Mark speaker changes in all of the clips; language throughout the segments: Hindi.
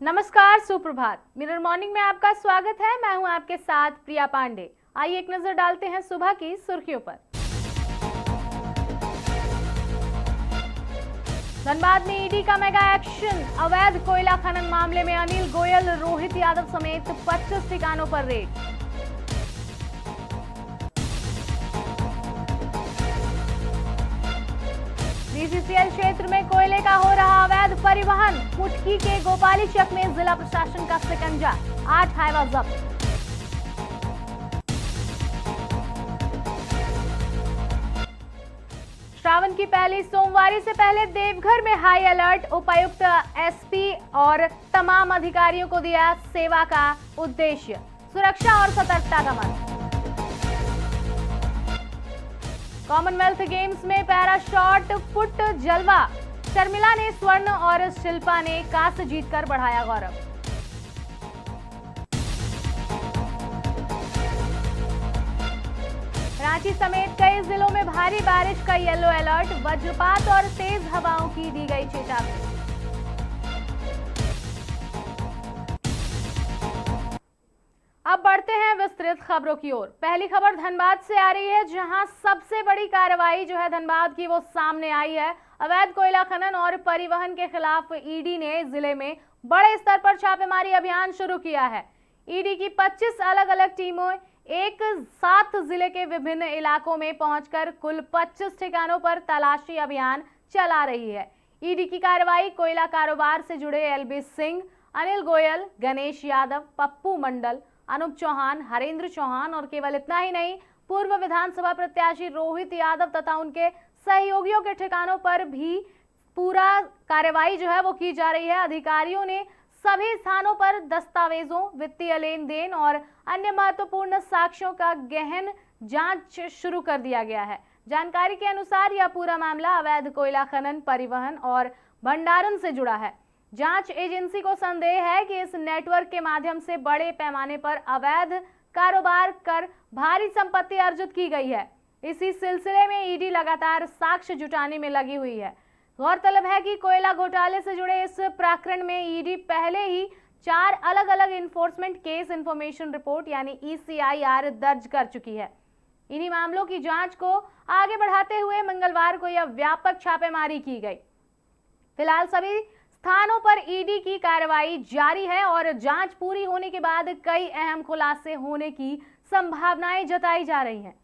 Speaker 1: नमस्कार, सुप्रभात। मिरर मॉर्निंग में आपका स्वागत है। मैं हूं आपके साथ प्रिया पांडे। आइए एक नजर डालते हैं सुबह की सुर्खियों पर। धनबाद में ईडी का मेगा एक्शन। अवैध कोयला खनन मामले में अनिल गोयल, रोहित यादव समेत 25 ठिकानों पर रेड। बीसीसीएल क्षेत्र में कोयले का हो रहा अवैध परिवहन। पुटकी के गोपालीचक में जिला प्रशासन का शिकंजा, 8 हाईवा जब्त। श्रावण की पहली सोमवारी से पहले देवघर में हाई अलर्ट। उपायुक्त, एसपी और तमाम अधिकारियों को दिया सेवा का उद्देश्य, सुरक्षा और सतर्कता का मंत्र। कॉमनवेल्थ गेम्स में पैरा शॉट पुट जलवा। शर्मिला ने स्वर्ण और शिल्पा ने कांस्य जीतकर बढ़ाया गौरव। रांची समेत कई जिलों में भारी बारिश का येलो अलर्ट। वज्रपात और तेज हवाओं की दी गई चेतावनी। अब बढ़ते हैं विस्तृत खबरों की ओर। पहली खबर धनबाद से आ रही है, जहां सबसे बड़ी कार्रवाई जो है धनबाद की वो सामने आई है। अवैध कोयला खनन और परिवहन के खिलाफ ईडी ने जिले में बड़े स्तर पर छापेमारी अभियान शुरू किया है। ईडी की 25 अलग अलग टीमों एक साथ जिले के विभिन्न इलाकों में पहुंचकर कुल 25 ठिकानों पर तलाशी अभियान चला रही है। ईडी की कार्रवाई कोयला कारोबार से जुड़े एलबी सिंह, अनिल गोयल, गणेश यादव, पप्पू मंडल, अनूप चौहान, हरेंद्र चौहान और केवल इतना ही नहीं, पूर्व विधानसभा प्रत्याशी रोहित यादव तथा उनके सहयोगियों के ठिकानों पर भी पूरा कार्रवाई जो है वो की जा रही है। अधिकारियों ने सभी स्थानों पर दस्तावेजों, वित्तीय लेन देन और अन्य महत्वपूर्ण साक्ष्यों का गहन जांच शुरू कर दिया गया है। जानकारी के अनुसार यह पूरा मामला अवैध कोयला खनन, परिवहन और भंडारण से जुड़ा है। जांच एजेंसी को संदेह है कि इस नेटवर्क के माध्यम से बड़े पैमाने पर अवैध कारोबार कर भारी संपत्ति अर्जित की गई है। इसी सिलसिले में ईडी लगातार साक्ष्य जुटाने में लगी हुई है। गौरतलब है कि कोयला घोटाले से जुड़े इस प्रकरण में ईडी पहले ही 4 अलग अलग इन्फोर्समेंट केस इन्फॉर्मेशन रिपोर्ट यानी ECIR दर्ज कर चुकी है। इन्हीं मामलों की जांच को आगे बढ़ाते हुए मंगलवार को यह व्यापक छापेमारी की गई। फिलहाल सभी स्थानों पर ईडी की कार्रवाई जारी है और जांच पूरी होने के बाद कई अहम खुलासे होने की संभावनाएं जताई जा रही हैं।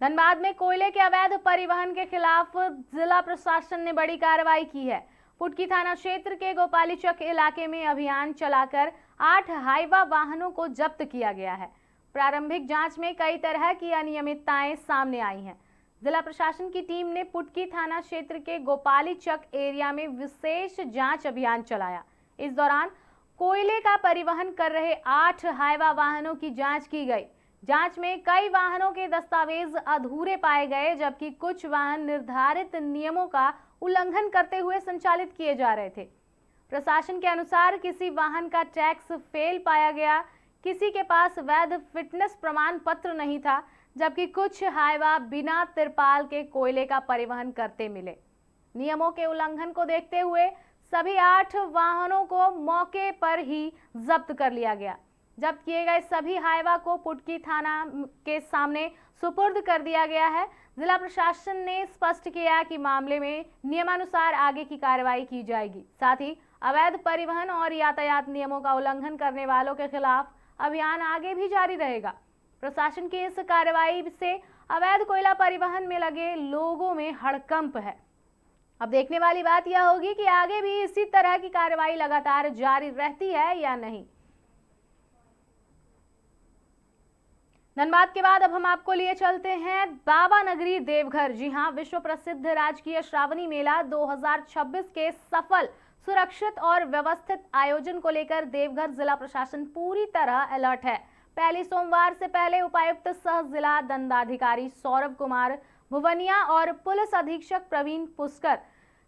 Speaker 1: धनबाद में कोयले के अवैध परिवहन के खिलाफ जिला प्रशासन ने बड़ी कार्रवाई की है। पुटकी थाना क्षेत्र के गोपालीचक इलाके में अभियान चलाकर 8 हाईवा वाहनों को जब्त किया गया है। प्रारंभिक जांच में कई तरह की अनियमितताएं सामने आई हैं। जिला प्रशासन की टीम ने पुटकी थाना क्षेत्र के गोपालीचक एरिया में विशेष जांच अभियान चलाया। इस दौरान कोयले का परिवहन कर रहे 8 हाईवा वाहनों की जांच की गई। जांच में कई वाहनों के दस्तावेज अधूरे पाए गए, जबकि कुछ वाहन निर्धारित नियमों का उल्लंघन करते हुए संचालित किए जा रहे थे। प्रशासन के अनुसार किसी वाहन का टैक्स फेल पाया गया, किसी के पास वैध फिटनेस प्रमाण पत्र नहीं था, जबकि कुछ हाईवा बिना तिरपाल के कोयले का परिवहन करते मिले। नियमों के उल्लंघन को देखते हुए सभी 8 वाहनों को मौके पर ही जब्त कर लिया गया। जब्त किए गए सभी हाईवा को पुटकी थाना के सामने सुपुर्द कर दिया गया है। जिला प्रशासन ने स्पष्ट किया कि मामले में नियमानुसार आगे की कार्रवाई की जाएगी। साथ ही अवैध परिवहन और यातायात नियमों का उल्लंघन करने वालों के खिलाफ अभियान आगे भी जारी रहेगा। प्रशासन की इस कार्रवाई से अवैध कोयला परिवहन में लगे लोगों में हड़कंप है। अब देखने वाली बात यह होगी कि आगे भी इसी तरह की कार्रवाई लगातार जारी रहती है या नहीं। धनबाद के बाद अब हम आपको लिए चलते हैं बाबा नगरी देवघर। जी हां, विश्व प्रसिद्ध राजकीय श्रावणी मेला 2026 के सफल, सुरक्षित और व्यवस्थित आयोजन को लेकर देवघर जिला प्रशासन पूरी तरह अलर्ट है। पहली सोमवार से पहले उपायुक्त सह जिला दंडाधिकारी सौरभ कुमार भुवनिया और पुलिस अधीक्षक प्रवीण पुष्कर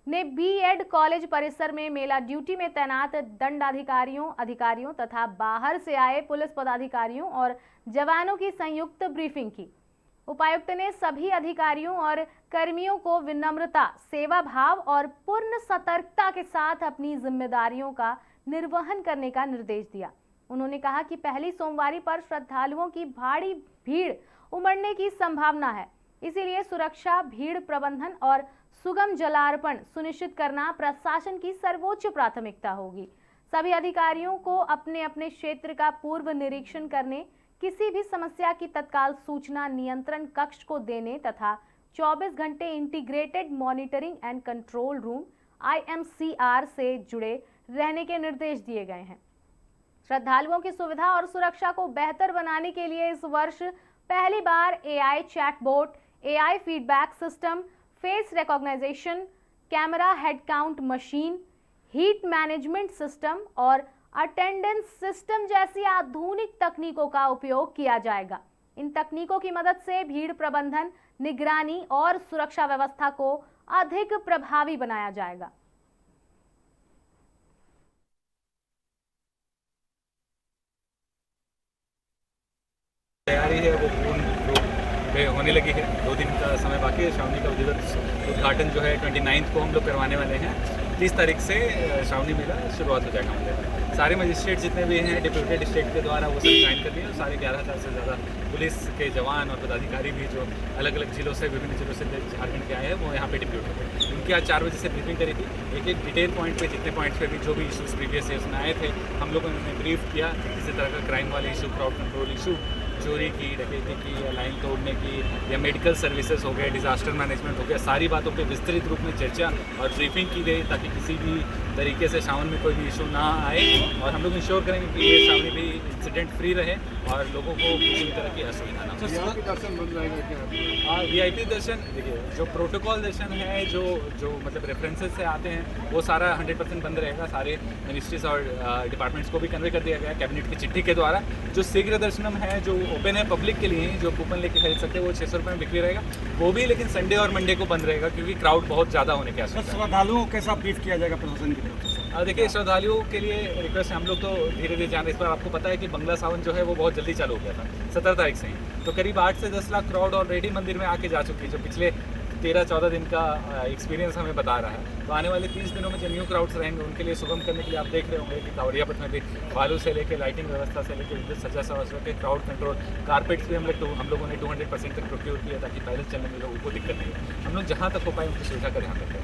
Speaker 1: ने बीएड कॉलेज परिसर में मेला ड्यूटी में तैनात अधिकारियों तथा बाहर से आए पुलिस पदाधिकारियों और जवानों की संयुक्त ब्रीफिंग की। उपायुक्त ने सभी अधिकारियों और कर्मियों को विनम्रता, सेवा भाव और पूर्ण सतर्कता के साथ अपनी जिम्मेदारियों का निर्वहन करने का निर्देश दिया। उन्होंने कहा कि पहली सोमवारी पर श्रद्धालुओं की भारी भीड़ उमड़ने की संभावना है, इसीलिए सुरक्षा, भीड़ प्रबंधन और सुगम जलार्पण सुनिश्चित करना प्रशासन की सर्वोच्च प्राथमिकता होगी। सभी अधिकारियों को अपने अपने क्षेत्र का पूर्व निरीक्षण करने, किसी भी समस्या की तत्काल सूचना नियंत्रण कक्ष को देने तथा 24 घंटे integrated monitoring and control room IMCR से जुड़े रहने के निर्देश दिए गए हैं। श्रद्धालुओं की सुविधा और सुरक्षा को बेहतर बनाने के लिए इस वर्ष पहली बार AI chatbot, AI feedback system, face recognition, camera head count machine, heat management system और अटेंडेंस सिस्टम जैसी आधुनिक तकनीकों का उपयोग किया जाएगा। इन तकनीकों की मदद से भीड़ प्रबंधन, निगरानी और सुरक्षा व्यवस्था को अधिक प्रभावी बनाया जाएगा।
Speaker 2: तैयारी है वो पूर्ण रूप में होने लगी है। 2 दिन का समय बाकी है। श्रावणी का विधिवत उद्घाटन जो है 29 को हम लोग करवाने वाले हैं। 30 तारीख से श्रावणी मेला शुरुआत हो जाएगा मंदिर में। सारे मजिस्ट्रेट जितने भी हैं डिप्यूटेड स्टेट के द्वारा वो सब ज्वाइन कर लिए और सारे 11,000 से ज़्यादा पुलिस के जवान और पदाधिकारी भी जो अलग अलग जिलों से, विभिन्न जिलों से झारखंड के आए हैं वो यहाँ पे डिप्यूट हो गए। उनकी आज 4 बजे से ब्रीफिंग करी थी। एक डिटेल पॉइंट पे, जितने पॉइंट्स पे भी जो भी इशूज़ प्रीवियस ईयर्स में आए थे हम लोगों ने ब्रीफ किया। किसी तरह का क्राइम वाले इशू, क्राउड कंट्रोल इशू, चोरी की, डकैती की या लाइन तोड़ने की या मेडिकल सर्विसेज हो गए, डिजास्टर मैनेजमेंट हो गया, सारी बातों पे विस्तृत रूप में चर्चा और ब्रीफिंग की गई ताकि किसी भी तरीके से श्रावण में कोई भी इशू ना आए। और हम लोग इंश्योर करेंगे कि ये श्रावणी भी इंसिडेंट फ्री रहे और लोगों को किसी भी तरह की असुविधा ना हो।
Speaker 3: दर्शन बन जाएगा?
Speaker 2: VIP दर्शन, देखिए जो प्रोटोकॉल दर्शन है, जो मतलब रेफरेंसेस से आते हैं वो सारा 100% बंद रहेगा। सारे मिनिस्ट्रीज और डिपार्टमेंट्स को भी कन्वे कर दिया गया है कैबिनेट की चिट्ठी के द्वारा। जो शीघ्र दर्शनम है जो ओपन है पब्लिक के लिए, जो कूपन लेके खरीद सकते हैं वो 600 रुपये में बिक्री रहेगा वो भी, लेकिन संडे और मंडे को बंद रहेगा क्योंकि क्राउड बहुत ज़्यादा होने के आसपास।
Speaker 3: श्रद्धालुओं को कैसा ब्रीफ किया जाएगा प्रशासन की तरफ से?
Speaker 2: देखिए श्रद्धालुओं के लिए रिक्वेस्ट है, हम लोग तो धीरे धीरे जान रहे। इस बार आपको पता है कि बंगला सावन जो है वो बहुत जल्दी चालू हो गया था 17 तारीख से ही, तो करीब 8 से 10 लाख क्राउड ऑलरेडी मंदिर में आके जा चुकी है, जो पिछले 13-14 दिन का एक्सपीरियंस हमें बता रहा है। तो आने वाले 30 दिनों में जो न्यू क्राउड्स रहेंगे उनके लिए सुगम करने के लिए आप देख रहे होंगे कि कांवड़िया पथ में भी बालू से लेकर लाइटिंग व्यवस्था से लेकर विद्युत सज्जा सवासों के क्राउड कंट्रोल, कारपेट्स भी हम लोगों ने 200% तक प्रोक्योर किया ताकि पैदल चलने में लोगों को दिक्कत नहीं है। हम लोग जहाँ तक हो पाए उनकी सुविधा का ध्यान रखें।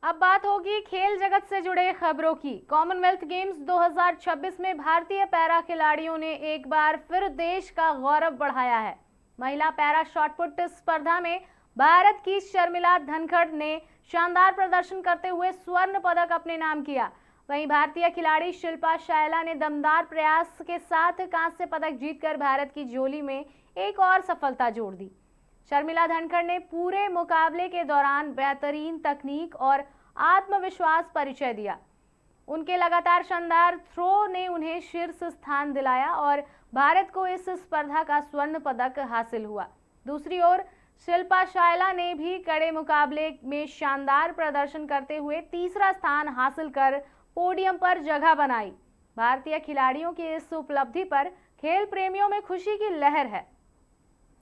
Speaker 1: अब बात होगी खेल जगत से जुड़े खबरों की। कॉमनवेल्थ गेम्स 2026 में भारतीय पैरा खिलाड़ियों ने एक बार फिर देश का गौरव बढ़ाया है। महिला पैरा शॉटपुट स्पर्धा में भारत की शर्मिला धनखड़ ने शानदार प्रदर्शन करते हुए स्वर्ण पदक अपने नाम किया। वहीं भारतीय खिलाड़ी शिल्पा शायला ने दमदार प्रयास के साथ कांस्य पदक जीतकर भारत की झोली में एक और सफलता जोड़ दी। शर्मिला धनखड़ ने पूरे मुकाबले के दौरान बेहतरीन तकनीक और आत्मविश्वास परिचय दिया। उनके लगातार शानदार थ्रो ने उन्हें शीर्ष स्थान दिलाया और भारत को इस स्पर्धा का स्वर्ण पदक हासिल हुआ। दूसरी ओर शिल्पा शायला ने भी कड़े मुकाबले में शानदार प्रदर्शन करते हुए तीसरा स्थान हासिल कर पोडियम पर जगह बनाई। भारतीय खिलाड़ियों की इस उपलब्धि पर खेल प्रेमियों में खुशी की लहर है।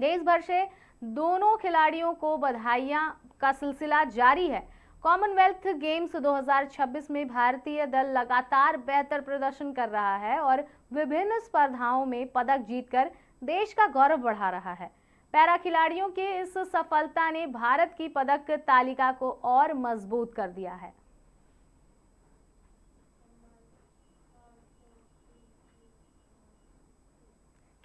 Speaker 1: देश भर से दोनों खिलाड़ियों को बधाइयां का सिलसिला जारी है। कॉमनवेल्थ गेम्स 2026 में भारतीय दल लगातार बेहतर प्रदर्शन कर रहा है और विभिन्न स्पर्धाओं में पदक जीतकर देश का गौरव बढ़ा रहा है। पैरा खिलाड़ियों की इस सफलता ने भारत की पदक तालिका को और मजबूत कर दिया है।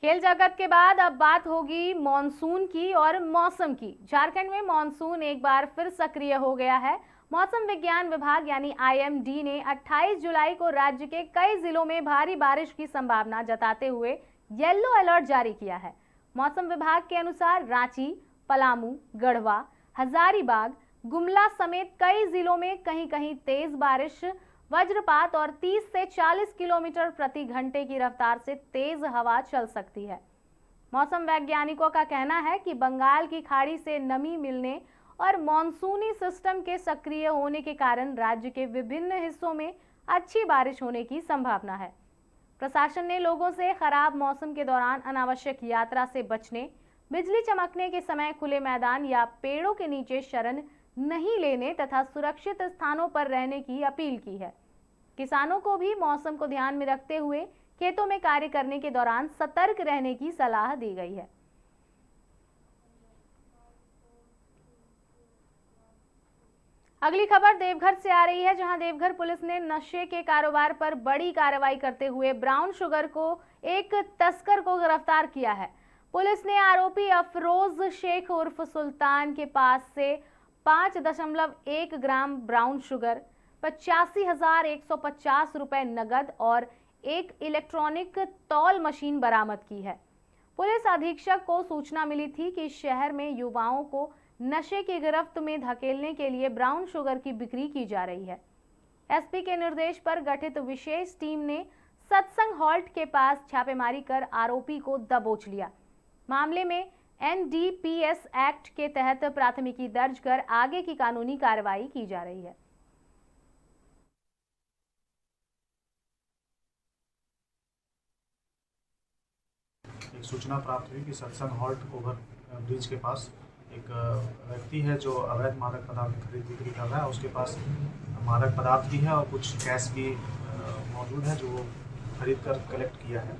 Speaker 1: खेल जगत के बाद अब बात होगी मॉनसून की और मौसम की। झारखंड में मॉनसून एक बार फिर सक्रिय हो गया है। मौसम विज्ञान विभाग यानी IMD ने 28 जुलाई को राज्य के कई जिलों में भारी बारिश की संभावना जताते हुए येलो अलर्ट जारी किया है। मौसम विभाग के अनुसार रांची, पलामू, गढ़वा, हजारीबाग, गुमला समेत कई जिलों में कहीं कहीं तेज बारिश, वज्रपात और 30 से 40 किलोमीटर प्रति घंटे की रफ्तार से तेज हवा चल सकती है। मौसम वैज्ञानिकों का कहना है कि बंगाल की खाड़ी से नमी मिलने और मॉनसूनी सिस्टम के सक्रिय होने के कारण राज्य के विभिन्न हिस्सों में अच्छी बारिश होने की संभावना है। प्रशासन ने लोगों से खराब मौसम के दौरान अनावश्यक यात्रा से बचने, बिजली चमकने के समय खुले मैदान या पेड़ों के नीचे शरण नहीं लेने तथा सुरक्षित स्थानों पर रहने की अपील की है। किसानों को भी मौसम को ध्यान में रखते हुए खेतों में कार्य करने के दौरान सतर्क रहने की सलाह दी गई है। अगली खबर देवघर से आ रही है, जहां देवघर पुलिस ने नशे के कारोबार पर बड़ी कार्रवाई करते हुए ब्राउन शुगर को एक तस्कर को गिरफ्तार किया है। पुलिस ने आरोपी अफरोज शेख उर्फ सुल्तान के पास से 5.1 ग्राम ब्राउन शुगर, 85,150 रुपए नगद और एक इलेक्ट्रॉनिक तौल मशीन बरामद की है। पुलिस अधीक्षक को सूचना मिली थी कि शहर में युवाओं को नशे की गिरफ्त में धकेलने के लिए ब्राउन शुगर की बिक्री की जा रही है। एसपी के निर्देश पर गठित विशेष टीम ने सत्संग हॉल्ट के पास छापेमारी कर आरोपी को दबोच लिया। मामले में NDPS एक्ट के तहत प्राथमिकी दर्ज कर आगे की कानूनी कार्रवाई की जा रही है।
Speaker 4: एक सूचना प्राप्त हुई कि सत्संग हॉल्ट ओवर ब्रिज के पास एक व्यक्ति है जो अवैध मादक पदार्थ की खरीद बिक्री कर रहा है। उसके पास मादक पदार्थ भी है और कुछ कैश भी मौजूद है जो वो खरीद कर कलेक्ट किया है।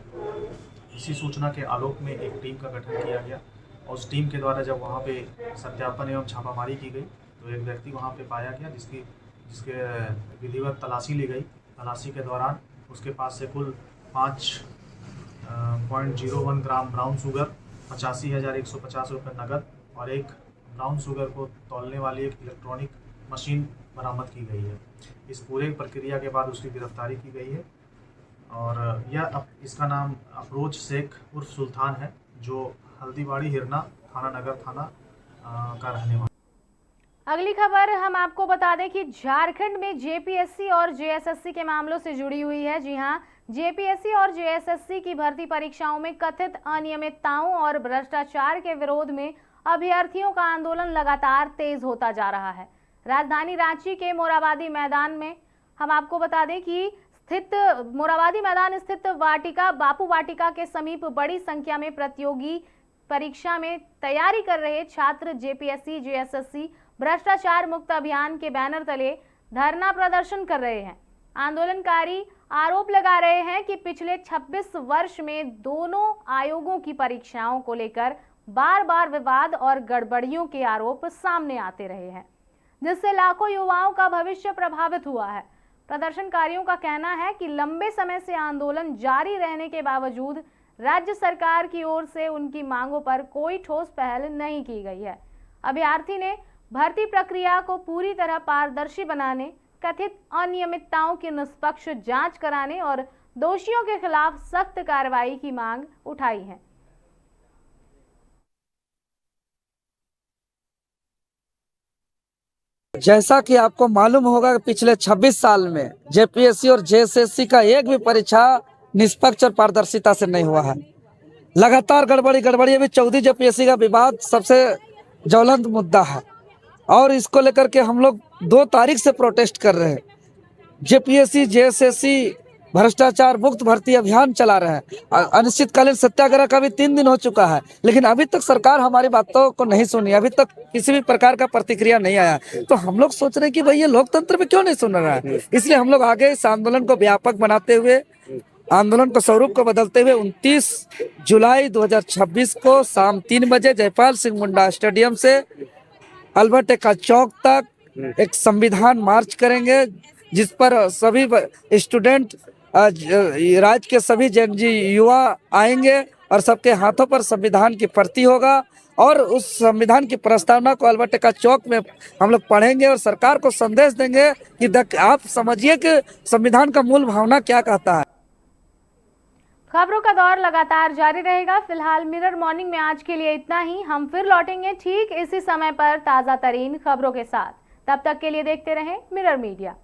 Speaker 4: इसी सूचना के आलोक में एक टीम का गठन किया गया और उस टीम के द्वारा जब वहाँ पे सत्यापन एवं छापामारी की गई तो एक व्यक्ति वहाँ पे पाया गया जिसके विधिवत तलाशी ली गई। तलाशी के दौरान उसके पास से कुल 5.01 ग्राम ब्राउन शुगर, 85,150 रुपये नगद और एक ब्राउन शुगर को तौलने वाली एक इलेक्ट्रॉनिक मशीन बरामद की गई है। इस पूरे प्रक्रिया के बाद उसकी गिरफ्तारी की गई है और इसका नाम अफरोज शेख उर्फ सुल्तान है, जो हल्दीबाड़ी हिरना थाना नगर थाना का रहने वाला।
Speaker 1: अगली खबर हम आपको बता दें कि झारखंड में जेपीएससी और जेएसएससी के मामलों से जुड़ी हुई है। जी हां, जेपीएससी और जेएसएससी की भर्ती परीक्षाओं में कथित अनियमितताओं और भ्रष्टाचार के विरोध में अभ्यर्थियों का आंदोलन लगातार तेज होता जा रहा है। राजधानी रांची के मोराबादी मैदान में हम आपको बता दें कि मोराबादी मैदान स्थित बापू वाटिका के समीप बड़ी संख्या में प्रतियोगी परीक्षा में तैयारी कर रहे छात्र जेपीएससी जेएसएससी भ्रष्टाचार मुक्त अभियान के बैनर तले धरना प्रदर्शन कर रहे हैं। आंदोलनकारी आरोप लगा रहे हैं कि पिछले 26 वर्ष में दोनों आयोगों की परीक्षाओं को लेकर बार बार विवाद और गड़बड़ियों के आरोप सामने आते रहे हैं, जिससे लाखों युवाओं का भविष्य प्रभावित हुआ है। प्रदर्शनकारियों का कहना है कि लंबे समय से आंदोलन जारी रहने के बावजूद राज्य सरकार की ओर से उनकी मांगों पर कोई ठोस पहल नहीं की गई है। अभ्यर्थी ने भर्ती प्रक्रिया को पूरी तरह पारदर्शी बनाने, कथित अनियमितताओं की निष्पक्ष जांच कराने और दोषियों के खिलाफ सख्त कार्रवाई की मांग उठाई है।
Speaker 5: जैसा कि आपको मालूम होगा कि पिछले 26 साल में जेपीएससी और जेएसएससी का एक भी परीक्षा निष्पक्ष और पारदर्शिता से नहीं हुआ है। लगातार गड़बड़ी अभी 14 जेपीएससी का विवाद सबसे ज्वलंत मुद्दा है और इसको लेकर के हम लोग 2 तारीख से प्रोटेस्ट कर रहे हैं। जेपीएससी जेएसएससी भ्रष्टाचार मुक्त भर्ती अभियान चला रहे हैं। अनिश्चितकालीन सत्याग्रह का भी 3 दिन हो चुका है, लेकिन अभी तक सरकार हमारी बातों को नहीं सुनी। अभी तक किसी भी प्रकार का प्रतिक्रिया नहीं आया। तो हम लोग सोच रहे हैं कि भाई ये लोकतंत्र में क्यों नहीं सुन रहा है। इसलिए हम लोग आगे इस आंदोलन को व्यापक बनाते हुए, आंदोलन को स्वरूप को बदलते हुए 29 जुलाई 2026 को शाम 3 बजे जयपाल सिंह मुंडा स्टेडियम से अल्बर्ट एक्का चौक तक एक संविधान मार्च करेंगे, जिस पर सभी स्टूडेंट, राज्य के सभी जनजी युवा आएंगे और सबके हाथों पर संविधान की प्रति होगा और उस संविधान की प्रस्तावना को अल्बर्ट एक्का चौक में हम लोग पढ़ेंगे और सरकार को संदेश देंगे कि आप समझिए कि संविधान का मूल भावना क्या कहता है।
Speaker 1: खबरों का दौर लगातार जारी रहेगा। फिलहाल मिरर मॉर्निंग में आज के लिए इतना ही। हम फिर लौटेंगे ठीक इसी समय पर ताजा तरीन खबरों के साथ। तब तक के लिए देखते रहें मिरर मीडिया।